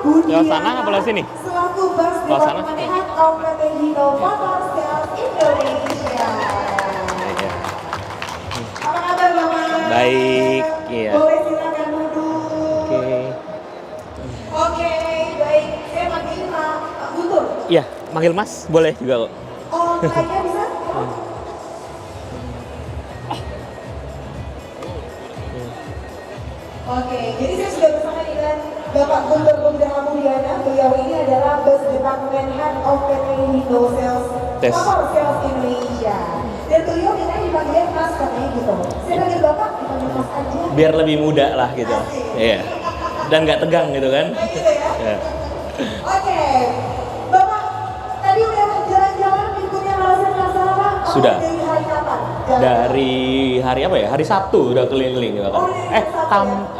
Lewat sana apa lewat sini? Selaku Bas Lewat sana. Departemen Head of PT Hino Motor Sales Indonesia. Iya. Apa kabar Bapak? Baik, iya. Boleh silakan duduk. Oke. Oke, baik. Saya panggil Pak Guntur. Iya, manggil Mas boleh juga kok. Oh, kayaknya bisa? Oke, jadi saya sudah bersama dengan Bapak Guntur Putra Mulyana. Beliau ini adalah Bus Departemen Head of PT Hino Sales Motor Sales Indonesia. Dan beliau minta dipanggil Mas katanya gitu. Saya panggil Bapak, dipanggil Mas aja. Biar lebih muda lah gitu. Asik. Iya. Dan nggak tegang gitu kan? Kayak gitu ya? Iya. Oke, Bapak tadi udah jalan-jalan minggunya alasan nggak salah Pak? Sudah. Dari hari kapan? Dari hari apa ya? Hari Sabtu udah keliling-keliling gitu kan. Oh, dari Sabtu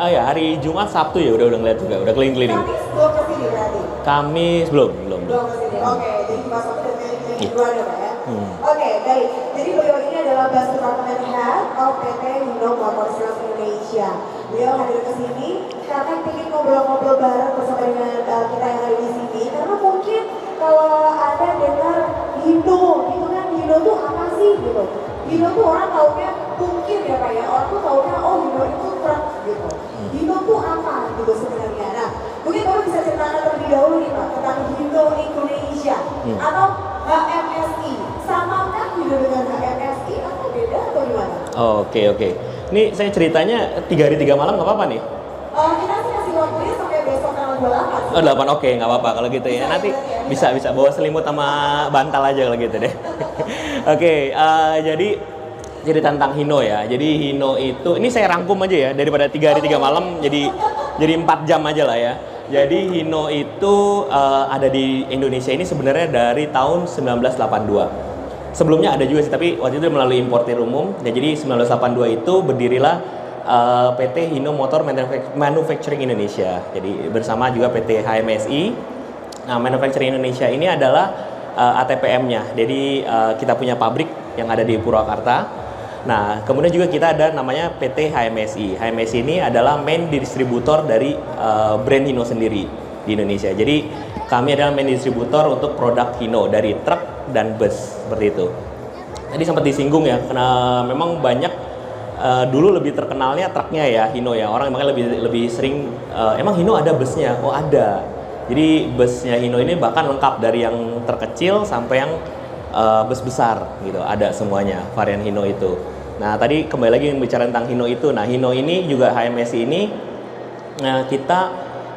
Ya hari Jumat Sabtu ya udah ngeliat juga, udah keliling-keliling. Kamis belum kesini berarti? Kamis belum. Belum kesini. Oke, jadi Mas Sabtu dan keliling Iya. dua ya Pak ya? Oke, baik. Jadi beliau ini adalah Bus Departemen Head of PT Hino Motor Sales Indonesia. Beliau hadir ke sini karena ingin ngobrol-ngobrol bareng bersama dengan kita yang ada di sini. Karena mungkin kalau ada dengar Hino, gitu kan Hino tuh apa sih gitu? Hino tuh orang taunya mungkin ya Pak ya, orang tuh taunya oh Hino itu truk gitu. Hino tuh apa gitu sebenarnya? Nah, mungkin Bapak bisa ceritakan terlebih dahulu nih Pak tentang Hino Indonesia atau HMSI. Samakah Hino dengan HMSI atau beda atau gimana? Oke. Ini saya ceritanya 3 hari 3 malam nggak apa-apa nih? Kita sih kasih waktunya sampai besok tanggal 28. Oh 8, oke nggak apa-apa kalau gitu ya. Nanti bisa bawa selimut sama bantal aja kalau gitu deh. Oke, jadi cerita tentang Hino ya. Jadi Hino itu, ini saya rangkum aja ya daripada 3 hari 3 malam jadi 4 jam aja lah ya. Jadi Hino itu ada di Indonesia ini sebenarnya dari tahun 1982. Sebelumnya ada juga sih, tapi waktu itu melalui importir umum. Ya, jadi 1982 itu berdirilah PT Hino Motor Manufacturing Indonesia. Jadi bersama juga PT HMSI. Nah, Manufacturing Indonesia ini adalah ATPM-nya. Jadi kita punya pabrik yang ada di Purwakarta. Nah, kemudian juga kita ada namanya PT HMSI. HMSI ini adalah main distributor dari brand Hino sendiri di Indonesia. Jadi kami adalah main distributor untuk produk Hino dari truk dan bus seperti itu. Tadi sempat disinggung ya, karena memang banyak dulu lebih terkenalnya truknya ya Hino ya. Orang makanya lebih sering emang Hino ada busnya. Oh ada. Jadi busnya Hino ini bahkan lengkap dari yang terkecil sampai yang bus besar gitu. Ada semuanya varian Hino itu. Nah tadi kembali lagi bicara tentang Hino itu. Nah Hino ini juga HMSI ini kita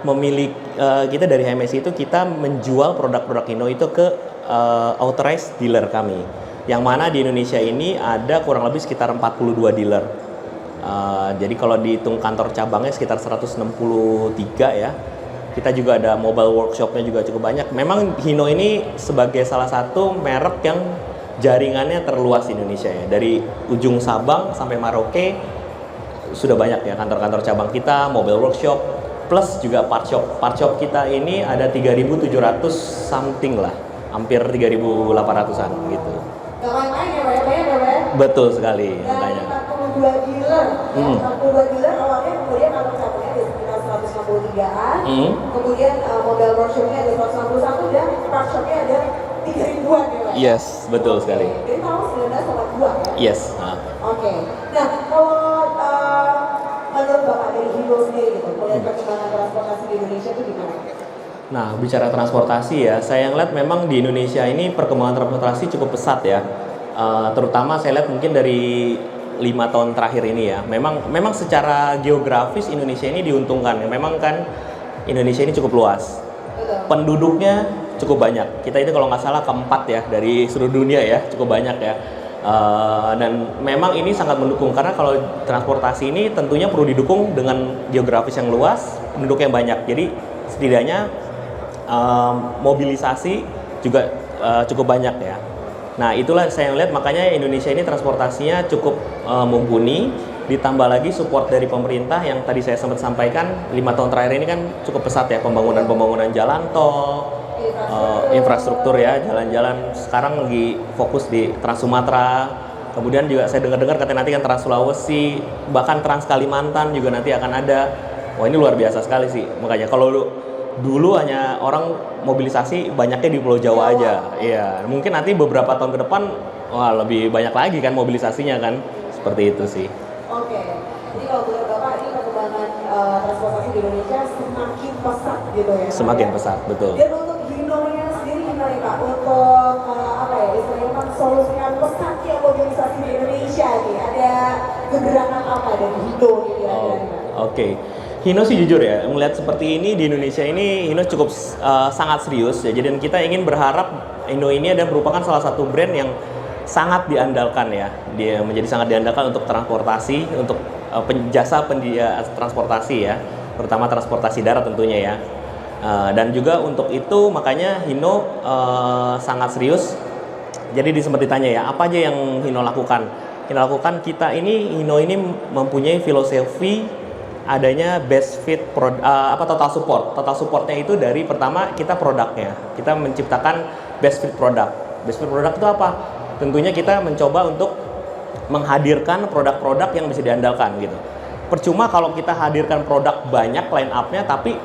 memiliki kita dari HMSI itu kita menjual produk-produk Hino itu ke authorized dealer kami. Yang mana di Indonesia ini ada kurang lebih sekitar 42 dealer. Jadi kalau dihitung kantor cabangnya sekitar 163 ya. Kita juga ada mobile workshopnya juga cukup banyak. Memang Hino ini sebagai salah satu merek yang jaringannya terluas di Indonesia ya. Dari ujung Sabang sampai Merauke sudah banyak ya kantor-kantor cabang kita, mobile workshop, plus juga part shop. Part shop kita ini ada 3.700 something lah. Hampir 3.800-an gitu. Gak main-main ya Pak ya, banyak ya Pak ya? Betul sekali, Dan makanya. 42 dealer, 42 dealer awalnya kemudian kantor cabangnya ada sekitar 163-an, kemudian mobile workshopnya ada 161 dan part shopnya ada 3.000-an ya Pak? Yes, betul sekali. Jadi tahun 1982 ya? Yes. Oke. Nah, kalau menurut Bapak dari Hino sendiri gitu, melihat perkembangan transportasi di Indonesia itu gimana? Nah, bicara transportasi ya, saya ngeliat memang di Indonesia ini perkembangan transportasi cukup pesat ya. Terutama saya lihat mungkin dari 5 tahun terakhir ini ya. Memang secara geografis Indonesia ini diuntungkan. Memang kan Indonesia ini cukup luas. Betul. Penduduknya cukup banyak. Kita itu kalau nggak salah keempat ya dari seluruh dunia ya, cukup banyak ya. Dan memang ini sangat mendukung karena kalau transportasi ini tentunya perlu didukung dengan geografis yang luas, penduduk yang banyak. Jadi setidaknya mobilisasi juga cukup banyak ya. Nah itulah saya lihat makanya Indonesia ini transportasinya cukup mumpuni, ditambah lagi support dari pemerintah yang tadi saya sempat sampaikan 5 tahun terakhir ini kan cukup pesat ya pembangunan jalan tol, infrastruktur ya, jalan-jalan sekarang lagi fokus di Trans Sumatera. Kemudian juga saya dengar-dengar katanya nanti kan Trans Sulawesi, bahkan Trans Kalimantan juga nanti akan ada. Wah ini luar biasa sekali sih. Makanya kalau dulu hanya orang mobilisasi banyaknya di Pulau Jawa aja. Iya, mungkin nanti beberapa tahun ke depan wah lebih banyak lagi kan mobilisasinya kan. Seperti itu sih. Oke, jadi kalau menurut Bapak ini perkembangan transportasi di Indonesia semakin pesat gitu ya? Semakin pesat, betul. Dan untuk Hino-nya sendiri gimana Pak? Untuk apa ya, istilahnya mensolusikan pesatnya mobilisasi di Indonesia nih, ada kegerakan apa dari Hino gitu ya? Oke. Hino sih jujur ya, melihat seperti ini di Indonesia ini Hino cukup sangat serius ya. Jadi kita ingin berharap Hino ini ada merupakan salah satu brand yang sangat diandalkan ya. Dia menjadi sangat diandalkan untuk transportasi, untuk jasa pendia transportasi ya, terutama transportasi darat tentunya ya. Dan juga untuk itu makanya Hino sangat serius. Jadi sempat ditanya ya, apa aja yang Hino lakukan? Hino lakukan Hino ini mempunyai filosofi adanya best fit total support. Total supportnya itu dari pertama kita produknya. Kita menciptakan best fit produk. Best fit produk itu apa? Tentunya kita mencoba untuk menghadirkan produk-produk yang bisa diandalkan gitu. Percuma kalau kita hadirkan produk banyak line up-nya tapi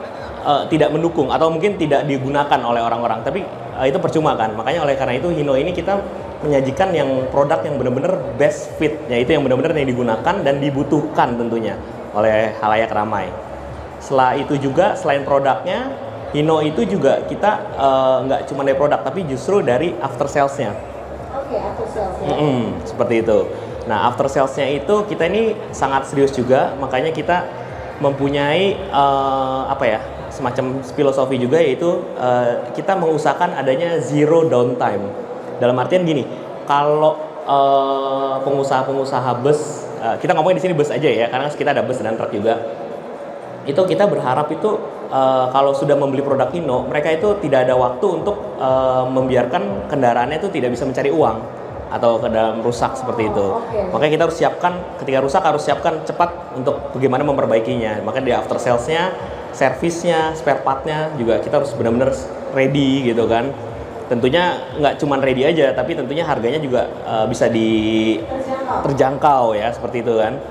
tidak mendukung atau mungkin tidak digunakan oleh orang-orang. Tapi itu percuma kan. Makanya oleh karena itu Hino ini kita menyajikan yang produk yang benar-benar best fit, yaitu yang benar-benar yang digunakan dan dibutuhkan tentunya oleh halayak ramai. Setelah itu juga selain produknya, Hino itu juga kita nggak cuma dari produk tapi justru dari after sales-nya. Oke, after sales ya. Seperti itu. Nah, after sales-nya itu kita ini sangat serius juga, makanya kita mempunyai semacam filosofi juga, yaitu kita mengusahakan adanya zero downtime. Dalam artian gini, kalau pengusaha-pengusaha bus, kita ngomongin di sini bus aja ya, karena kita ada bus dan truk juga. Itu kita berharap itu kalau sudah membeli produk Hino, mereka itu tidak ada waktu untuk membiarkan kendaraannya itu tidak bisa mencari uang atau ke dalam rusak seperti itu. Makanya kita harus siapkan, ketika rusak harus siapkan cepat untuk bagaimana memperbaikinya. Makanya di after sales-nya, servisnya, spare part-nya juga kita harus benar-benar ready gitu kan. Tentunya nggak cuma ready aja, tapi tentunya harganya juga bisa terjangkau ya, seperti itu kan.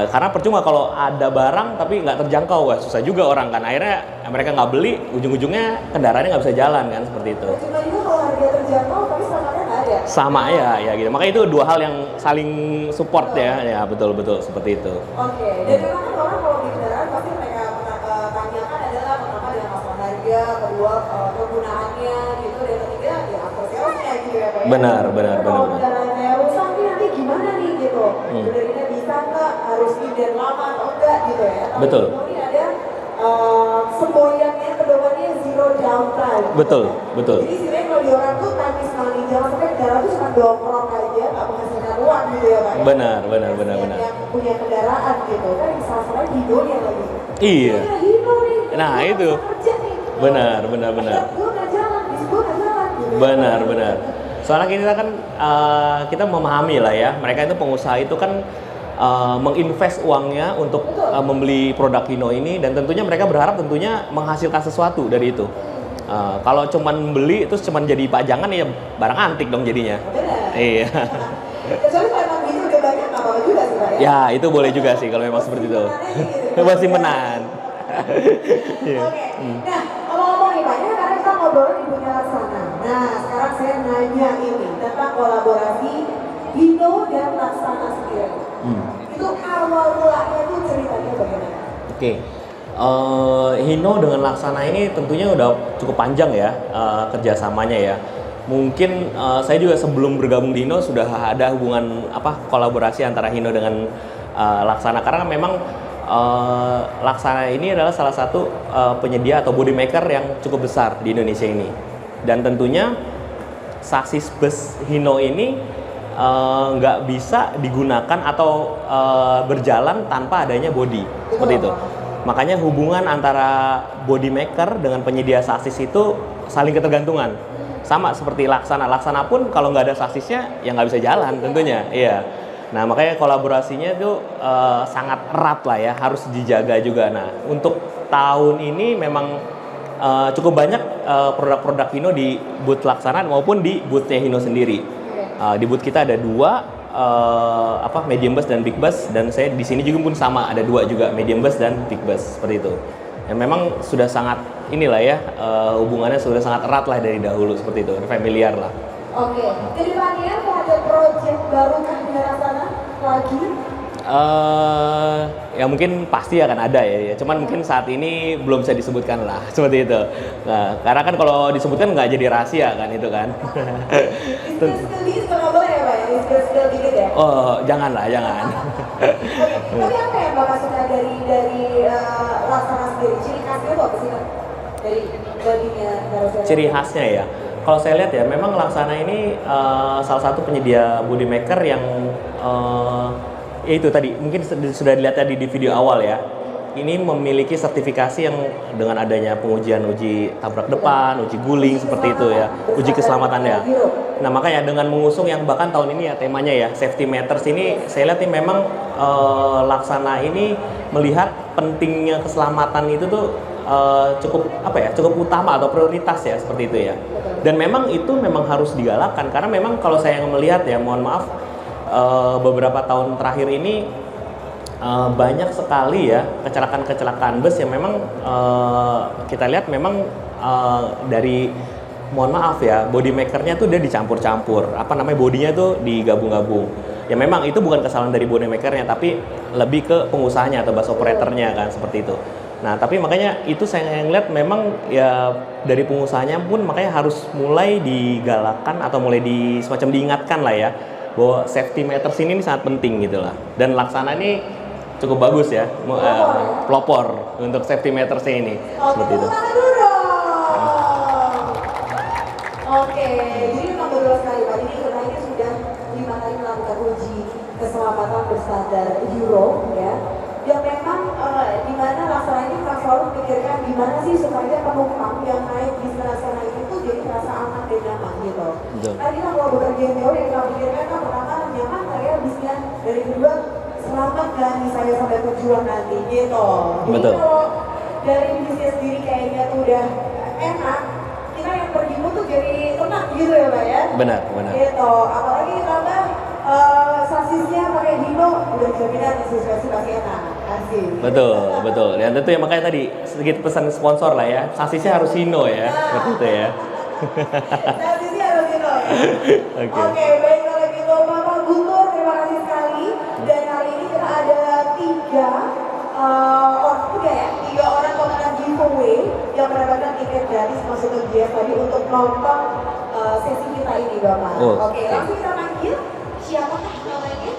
Karena percuma kalau ada barang tapi nggak terjangkau, wah susah juga orang kan. Akhirnya mereka nggak beli, ujung-ujungnya kendaraannya nggak bisa jalan kan, seperti itu. Cuma juga kalau harga terjangkau tapi selamatnya nggak ada. Sama ya gitu. Makanya itu dua hal yang saling support ya betul seperti itu. Oke, dan memang kan orang kalau di kendaraan pasti mereka tanyakan adalah pertama dengan masalah harga, kedua penggunaannya gitu, dan ketiga ya after sales-nya gitu ya Pak. Benar. Kalau kendaraannya rusak nih nanti gimana nih gitu. Benarnya bisa nggak, harus inden lama atau enggak gitu ya. Betul. Tapi ini ada semboyannya, pedomannya zero downtime. Betul. Jadi sebenarnya kalau di orang tuh time is money, jangan sampai kendaraan tuh cuma dongkrong aja, nggak menghasilkan uang gitu ya Pak. Benar. Yang punya kendaraan gitu kan, salah-salahnya Hino ya lagi. Iya. Hino nih. Nah itu. Kerja nih. Benar. Gue nggak jalan, gue nggak jalan. Gitu. Benar. Soalnya kita kan kita memahami lah ya, mereka itu pengusaha itu kan menginvest uangnya untuk membeli produk Hino ini, dan tentunya mereka berharap tentunya menghasilkan sesuatu dari itu. Kalau cuman beli terus cuman jadi pajangan ya barang antik dong jadinya. Benar. Iya. Kecuali kalau emang gitu udah banyak nggak apa-apa juga sih Pak ya. Ya itu boleh juga sih kalau memang seperti itu. Buat simpenan. Oke. Nah, ngomong-ngomong nih Pak, ini karena kita ngobrol di punya Laksana. Nah, sekarang saya nanya ini tentang kolaborasi Hino dan Laksana sendiri. Itu awal mulanya tuh ceritanya bagaimana? Oke. Hino dengan Laksana ini tentunya udah cukup panjang ya kerjasamanya ya. Mungkin saya juga sebelum bergabung di Hino sudah ada hubungan kolaborasi antara Hino dengan Laksana, karena memang Laksana ini adalah salah satu penyedia atau body maker yang cukup besar di Indonesia ini. Dan tentunya sasis bus Hino ini nggak bisa digunakan atau berjalan tanpa adanya body, seperti itu. Makanya hubungan antara body maker dengan penyedia sasis itu saling ketergantungan. Sama seperti Laksana. Laksana pun kalau nggak ada sasisnya ya nggak bisa jalan tentunya. Iya. Nah makanya kolaborasinya itu sangat erat lah ya, harus dijaga juga. Nah untuk tahun ini memang cukup banyak produk-produk Hino di booth Laksana maupun di boothnya Hino sendiri. Di booth kita ada dua, medium bus dan big bus, dan saya di sini juga pun sama, ada dua juga, medium bus dan big bus, seperti itu. Ya memang sudah sangat inilah ya, hubungannya sudah sangat erat lah dari dahulu seperti itu, familiar lah. Oke, kedepannya mau ada project baru kan di sana lagi? Ya mungkin pasti akan ada ya. Cuman mungkin saat ini belum bisa disebutkan lah seperti itu. Nah, karena kan kalau disebutkan nggak jadi rahasia kan itu kan. Skill dikit nggak boleh ya Pak ya? Skill dikit ya? Oh jangan lah, jangan. Oke, tapi apa yang Bapak suka dari Laksana sendiri? Ciri khasnya itu apa sih Kak? Dari baginya Narasana? Ciri khasnya ya. Kalau saya lihat ya, memang Laksana ini salah satu penyedia body maker yang ya itu tadi mungkin sudah dilihat tadi di video awal ya. Ini memiliki sertifikasi yang dengan adanya pengujian uji tabrak depan, uji guling seperti itu ya, uji keselamatannya. Nah makanya dengan mengusung yang bahkan tahun ini ya temanya ya safety matters ini, saya lihat ini memang Laksana ini melihat pentingnya keselamatan itu tuh cukup apa ya, cukup utama atau prioritas ya seperti itu ya. Dan memang itu memang harus digalakkan karena memang kalau saya melihat ya, mohon maaf, beberapa tahun terakhir ini banyak sekali ya kecelakaan bus yang memang kita lihat memang dari, mohon maaf ya, body makernya tuh dia dicampur-campur, apa namanya, bodinya tuh digabung-gabung. Ya memang itu bukan kesalahan dari body makernya, tapi lebih ke pengusahanya atau bus operatornya kan seperti itu. Nah tapi makanya itu saya ngeliat memang ya dari pengusahanya pun makanya harus mulai digalakkan atau mulai semacam diingatkan lah ya, bahwa safety matters ini sangat penting gitu lah. Dan Laksana ini cukup bagus ya, pelopor untuk safety matters ini. Seperti itu. Oke, jadi memang betul sekali Pak. Jadi kita ini sudah 5 kali melakukan uji keselamatan berstandar Euro ya. Yang memang di mana Laksana ini memang selalu memikirkan gimana sih supaya penumpang yang naik di sana itu tuh jadi merasa aman dan nyaman gitu. Tadi kalau bekerja jauh yang kita pikirkan kan pertama nyaman nggak ya bisnya, dari kedua selamat nggak nih saya sampai tujuan nanti gitu. Jadi kalau dari bisnis sendiri kayaknya tuh udah enak, kita yang pergimu tuh jadi tenang gitu ya Pak ya. Benar. Gitu, apalagi ditambah sasisnya pakai Hino, udah jaminan sesuatu pasti enak. Asik. Betul. Dan tentu ya makanya tadi sedikit pesan sponsor lah ya, sasisnya harus Hino ya, seperti itu ya. Sasisnya harus Hino ya. Oke, baik kalau gitu Bapak Guntur, terima kasih sekali. Dan hari ini kita ada 3 orang pemenang giveaway yang mendapatkan tiket gratis masuk ke GF tadi untuk nonton sesi kita ini Bapak. Oke, langsung kita panggil siapakah namanya?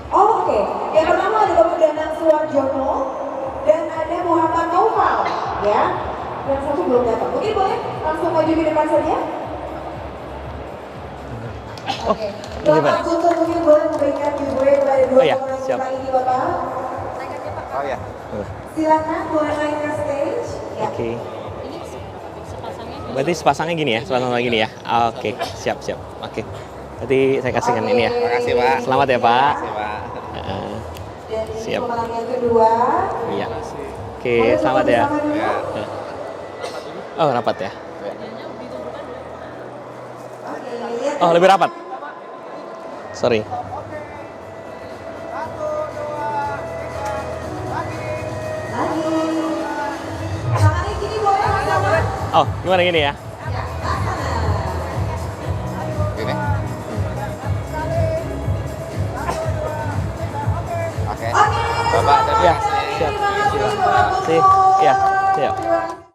Oh, oke. Yang pertama ada Bapak Danang Suwarjono dan ada Muhammad Noval, ya. Yang satu belum datang. Mungkin boleh langsung maju ke depan saja. Oke. Bapak Guntur mungkin boleh memberikan giveaway kepada 2 orang kita ini Bapak. Oh ya. Silakan boleh naik ke stage. Ya. Oke. Berarti sepasangnya gini ya, Oke, siap. Oke. Berarti saya kasihkan ini ya. Makasih Pak. Selamat ya Pak. Makasih Pak. Dan Siap. pemenang yang kedua. Iya. Oke, selamat ya. Ya. Oh, rapat ya. Oke, Oh, lebih rapat. Sorry. lagi. Tangannya gini boleh sama. Oh, gimana gini ya? Gini. Oke. Oke. Bapak terima Ya, kasih. siap. Terima kasih Bapak Siap. Guntur. Ya, siap. Terima kasih.